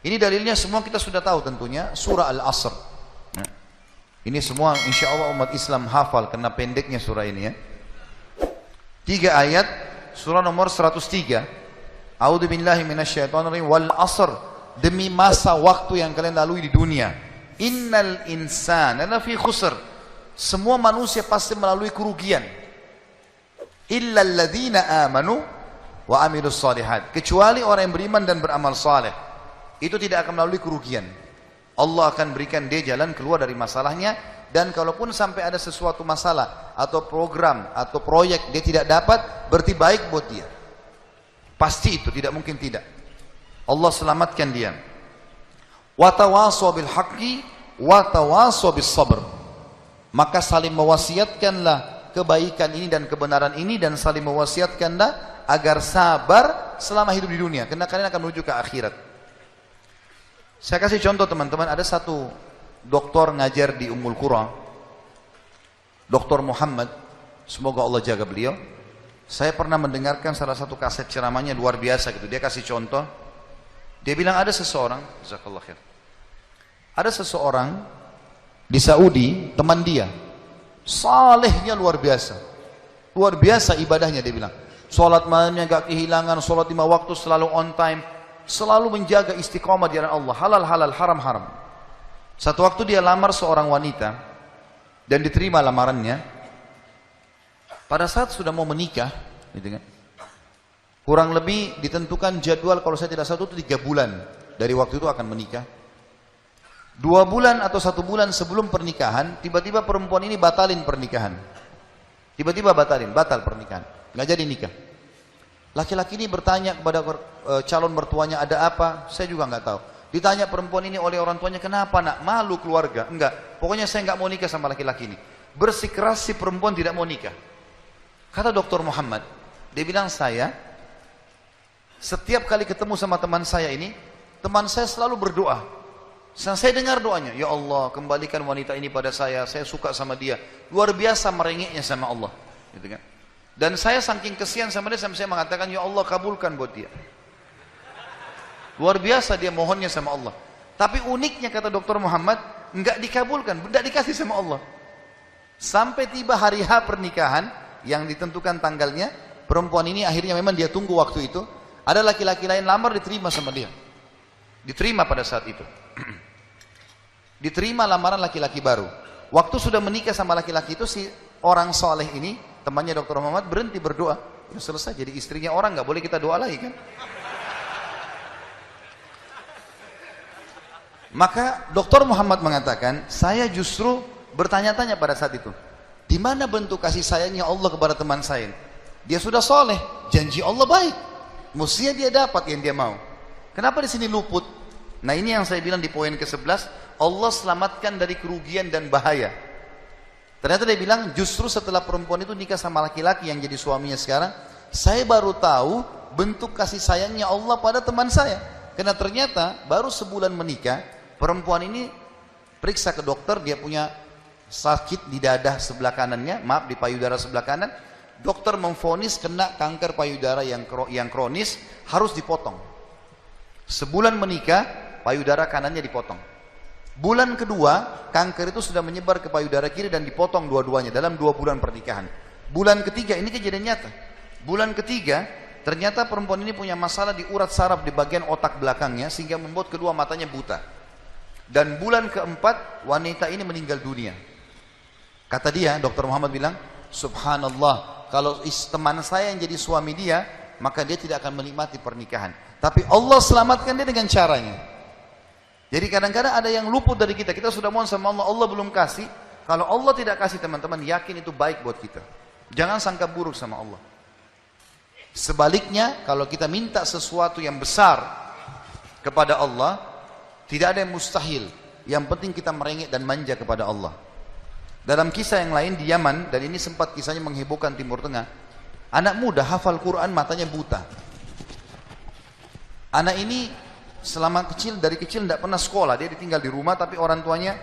Ini dalilnya semua kita sudah tahu tentunya, surah Al-Asr. Nah, ini semua insya Allah umat Islam hafal karena pendeknya surah ini ya. 3 ayat, surah nomor 103. A'udzu billahi minasyaitonir rajim. Wal 'asr, demi masa waktu yang kalian lalui di dunia. Innal insana lafi khusr. Semua manusia pasti melalui kerugian. Illa alladzina amanu wa amilus shalihat. Kecuali orang yang beriman dan beramal saleh. Itu tidak akan melalui kerugian. Allah akan berikan dia jalan keluar dari masalahnya. Dan kalaupun sampai ada sesuatu masalah atau program atau proyek dia tidak dapat, berarti baik buat dia. Pasti itu, tidak mungkin tidak. Allah selamatkan dia. Wa tawasaw bil haqqi wa tawasaw bis sabr. Maka saling mewasiatkanlah kebaikan ini dan kebenaran ini, dan saling mewasiatkanlah agar sabar selama hidup di dunia, karena kalian akan menuju ke akhirat. Saya kasih contoh teman-teman, ada satu doktor ngajar di Ummul Qura, Dr. Muhammad, semoga Allah jaga beliau. Saya pernah mendengarkan salah satu kaset ceramahnya luar biasa gitu. Dia kasih contoh, dia bilang ada seseorang, jazakallah khair, ada seseorang di Saudi, teman dia, salehnya luar biasa ibadahnya. Dia bilang, sholat malamnya gak kehilangan, sholat 5 waktu selalu on time, selalu menjaga istiqomah di jalan Allah, halal-halal, haram-haram. Satu waktu dia lamar seorang wanita dan diterima lamarannya. Pada saat sudah mau menikah, gitu kan, kurang lebih ditentukan jadwal, kalau saya tidak salah itu 3 bulan dari waktu itu akan menikah. 2 bulan atau 1 bulan sebelum pernikahan, tiba-tiba perempuan ini batalin pernikahan. Tiba-tiba batal pernikahan, nggak jadi nikah. Laki-laki ini bertanya kepada calon mertuanya, ada apa? Saya juga nggak tahu. Ditanya perempuan ini oleh orang tuanya, kenapa nak? Malu keluarga? Enggak, pokoknya saya nggak mau nikah sama laki-laki ini. Bersikeras si perempuan tidak mau nikah. Kata Dr. Muhammad, dia bilang, saya setiap kali ketemu sama teman saya ini, teman saya selalu berdoa. Saya dengar doanya, ya Allah kembalikan wanita ini pada saya suka sama dia. Luar biasa merengeknya sama Allah, gitu kan. Dan saya saking kesian sama dia, sampai saya mengatakan, ya Allah kabulkan buat dia. Luar biasa dia mohonnya sama Allah. Tapi uniknya kata Dr. Muhammad, enggak dikabulkan, enggak dikasih sama Allah. Sampai tiba hari H pernikahan yang ditentukan tanggalnya, perempuan ini akhirnya memang dia tunggu waktu itu. Ada laki-laki lain lamar, diterima sama dia. Diterima pada saat itu. Diterima lamaran laki-laki baru. Waktu sudah menikah sama laki-laki itu, si orang soleh ini, temannya Dr. Muhammad, berhenti berdoa. Ya selesai, jadi istrinya orang, nggak boleh kita doa lagi kan. Maka Dr. Muhammad mengatakan, saya justru bertanya-tanya pada saat itu, di mana bentuk kasih sayangnya Allah kepada teman saya? Dia sudah soleh, janji Allah baik, mestinya dia dapat yang dia mau. Kenapa di sini luput? Nah ini yang saya bilang di poin ke-11, Allah selamatkan dari kerugian dan bahaya. Ternyata dia bilang, justru setelah perempuan itu nikah sama laki-laki yang jadi suaminya sekarang, saya baru tahu bentuk kasih sayangnya Allah pada teman saya. Karena ternyata baru sebulan menikah, perempuan ini periksa ke dokter, dia punya sakit di dada sebelah kanannya, maaf di payudara sebelah kanan. Dokter memvonis kena kanker payudara yang kronis, harus dipotong. Sebulan menikah, payudara kanannya dipotong. Bulan kedua, kanker itu sudah menyebar ke payudara kiri dan dipotong dua-duanya dalam 2 bulan pernikahan. Bulan ketiga, ini kejadian nyata. Bulan ketiga, ternyata perempuan ini punya masalah di urat saraf di bagian otak belakangnya, sehingga membuat kedua matanya buta. Dan bulan keempat, wanita ini meninggal dunia. Kata dia, Dr. Muhammad bilang, subhanallah, kalau teman saya yang jadi suami dia, maka dia tidak akan menikmati pernikahan. Tapi Allah selamatkan dia dengan caranya. Jadi kadang-kadang ada yang luput dari kita. Kita sudah mohon sama Allah, Allah belum kasih. Kalau Allah tidak kasih, teman-teman, yakin itu baik buat kita. Jangan sangka buruk sama Allah. Sebaliknya, kalau kita minta sesuatu yang besar kepada Allah, tidak ada yang mustahil. Yang penting kita merengek dan manja kepada Allah. Dalam kisah yang lain di Yaman, dan ini sempat kisahnya menghebohkan Timur Tengah, anak muda hafal Quran, matanya buta. Anak ini dari kecil tidak pernah sekolah, dia ditinggal di rumah, tapi orang tuanya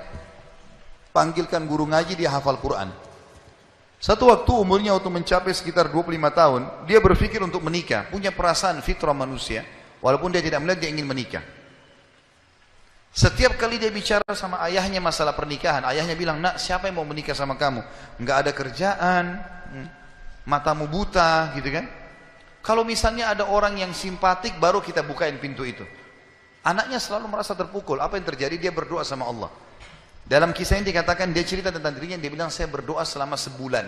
panggilkan guru ngaji, dia hafal Quran. Satu waktu umurnya waktu mencapai sekitar 25 tahun, dia berpikir untuk menikah, punya perasaan fitrah manusia, walaupun dia tidak melihat dia ingin menikah. Setiap kali dia bicara sama ayahnya masalah pernikahan, ayahnya bilang, nak siapa yang mau menikah sama kamu? Nggak ada kerjaan, matamu buta gitu kan. Kalau misalnya ada orang yang simpatik, baru kita bukain pintu itu. Anaknya selalu merasa terpukul. Apa yang terjadi? Dia berdoa sama Allah. Dalam kisah ini dikatakan, dia cerita tentang dirinya, dia bilang, saya berdoa selama sebulan.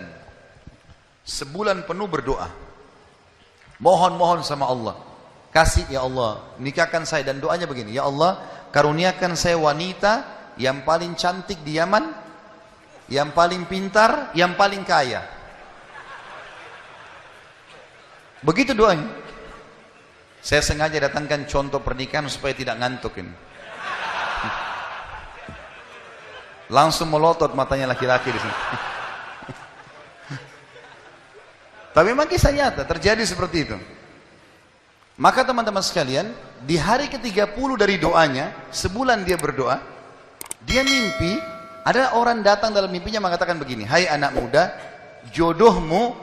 Sebulan penuh berdoa. Mohon-mohon sama Allah. Kasih ya Allah, nikahkan saya. Dan doanya begini, ya Allah, karuniakan saya wanita yang paling cantik di Yaman, yang paling pintar, yang paling kaya. Begitu doanya. Saya sengaja datangkan contoh pernikahan supaya tidak ngantuk ini. Langsung melotot matanya laki-laki di sini. Tapi memang kisah nyata terjadi seperti itu. Maka teman-teman sekalian, di hari ke-30 dari doanya, sebulan dia berdoa, dia mimpi, ada orang datang dalam mimpinya mengatakan begini, hai anak muda, jodohmu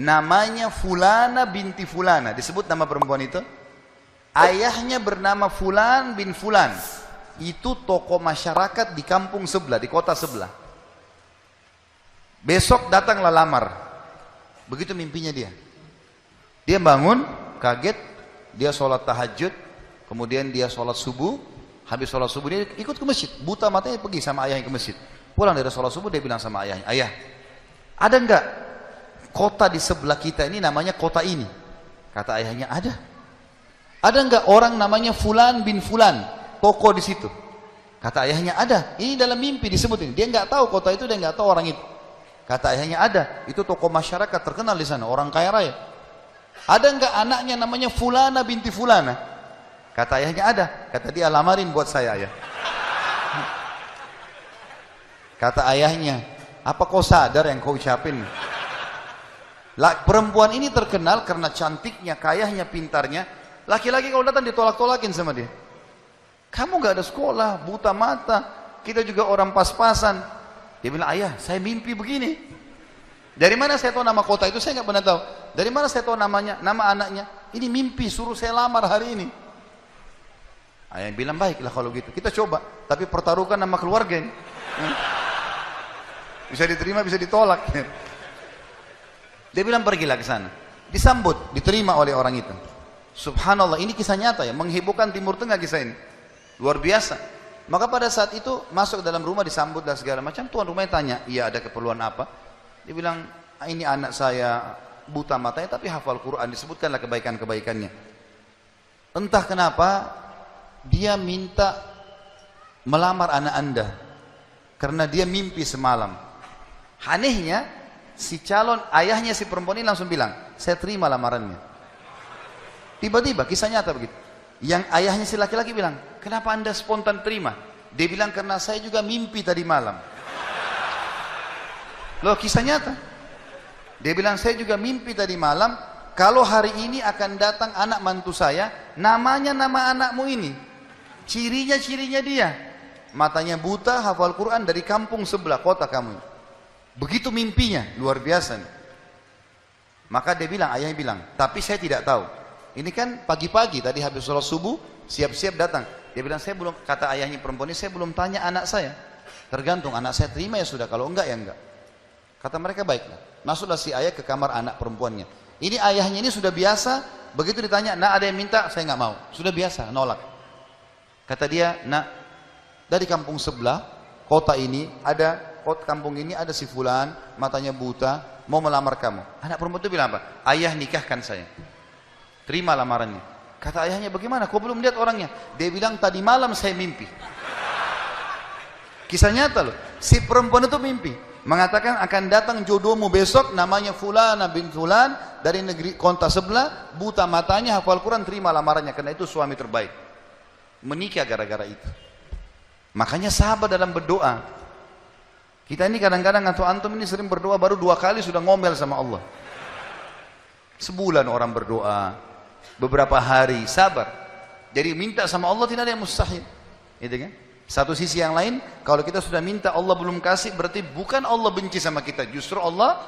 namanya Fulana binti Fulana. Disebut nama perempuan itu. Ayahnya bernama Fulan bin Fulan. Itu tokoh masyarakat di kampung sebelah, di kota sebelah. Besok datanglah lamar. Begitu mimpinya dia. Dia bangun, kaget. Dia sholat tahajud, kemudian dia sholat subuh. Habis sholat subuh dia ikut ke masjid. Buta matanya pergi sama ayahnya ke masjid. Pulang dari sholat subuh dia bilang sama ayahnya, ayah, ada enggak kota di sebelah kita ini namanya kota ini? Kata ayahnya, ada. Ada enggak orang namanya Fulan bin Fulan, toko di situ? Kata ayahnya, ada. Ini dalam mimpi disebutin. Dia enggak tahu kota itu, dia enggak tahu orang itu. Kata ayahnya, ada. Itu toko masyarakat terkenal di sana, orang kaya raya. Ada enggak anaknya namanya Fulana binti Fulana? Kata ayahnya, ada. Kata dia, lamarin buat saya ayah. Kata ayahnya, apa kau sadar yang kau ucapin? Perempuan ini terkenal karena cantiknya, kayahnya, pintarnya. Laki-laki kalau datang ditolak-tolakin sama dia. Kamu gak ada sekolah, buta mata, kita juga orang pas-pasan. Dia bilang, ayah saya mimpi begini. Dari mana saya tahu nama kota itu? Saya nggak pernah tahu. Dari mana saya tahu namanya, nama anaknya? Ini mimpi, suruh saya lamar hari ini. Ayah bilang, baiklah kalau gitu. Kita coba, tapi pertaruhkan nama keluarga ini. Bisa diterima, bisa ditolak. Dia bilang, pergilah ke sana. Disambut, diterima oleh orang itu. Subhanallah, ini kisah nyata ya, menghebohkan Timur Tengah kisah ini. Luar biasa. Maka pada saat itu masuk ke dalam rumah, disambut dan segala macam. Tuan rumahnya tanya, iya ada keperluan apa? Dia bilang, ini anak saya buta matanya tapi hafal Quran, disebutkanlah kebaikan-kebaikannya. Entah kenapa dia minta melamar anak anda karena dia mimpi semalam. Anehnya si calon ayahnya si perempuan ini langsung bilang, saya terima lamarannya. Tiba-tiba kisah nyata begitu. Yang ayahnya si laki-laki bilang, kenapa anda spontan terima? Dia bilang, karena saya juga mimpi tadi malam. Loh, kisah nyata. Dia bilang, saya juga mimpi tadi malam, kalau hari ini akan datang anak mantu saya, namanya nama anakmu ini. Cirinya dia. Matanya buta, hafal Quran, dari kampung sebelah kota kamu. Begitu mimpinya, luar biasa nih. Maka dia bilang, ayahnya bilang, tapi saya tidak tahu. Ini kan pagi-pagi, tadi habis sholat subuh, siap-siap datang. Dia bilang, saya belum, kata ayahnya perempuan ini, saya belum tanya anak saya. Tergantung, anak saya terima ya sudah, kalau enggak ya enggak. Kata mereka, baiklah. Masuklah si ayah ke kamar anak perempuannya. Ini ayahnya ini sudah biasa, begitu ditanya, nak ada yang minta, saya nggak mau. Sudah biasa, nolak. Kata dia, nak, dari kampung sebelah, kota ini, kampung ini ada si Fulan, matanya buta, mau melamar kamu. Anak perempuan itu bilang apa? Ayah nikahkan saya. Terima lamarannya. Kata ayahnya, bagaimana? Kau belum lihat orangnya? Dia bilang, tadi malam saya mimpi. Kisah nyata loh. Si perempuan itu mimpi. Mengatakan akan datang jodohmu besok, namanya Fulana bin Fulan, dari negeri kota sebelah, buta matanya, hafal Quran, terima lamarannya, karena itu suami terbaik. Menikah gara-gara itu. Makanya sahabat dalam berdoa. Kita ini kadang-kadang atau antum ini sering berdoa, baru 2 kali sudah ngomel sama Allah. Sebulan orang berdoa, beberapa hari, sabar. Jadi minta sama Allah tidak ada yang mustahil. Gitu kan? Satu sisi yang lain, kalau kita sudah minta Allah belum kasih, berarti bukan Allah benci sama kita, justru Allah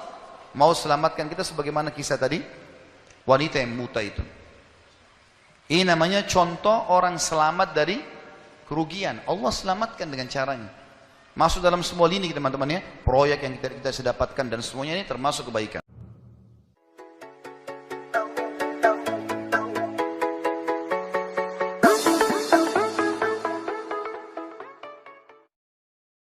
mau selamatkan kita, sebagaimana kisah tadi wanita yang buta itu. Ini namanya contoh orang selamat dari kerugian. Allah selamatkan dengan caranya. Masuk dalam semua lini teman-teman ya, proyek yang kita dapatkan dan semuanya ini termasuk kebaikan.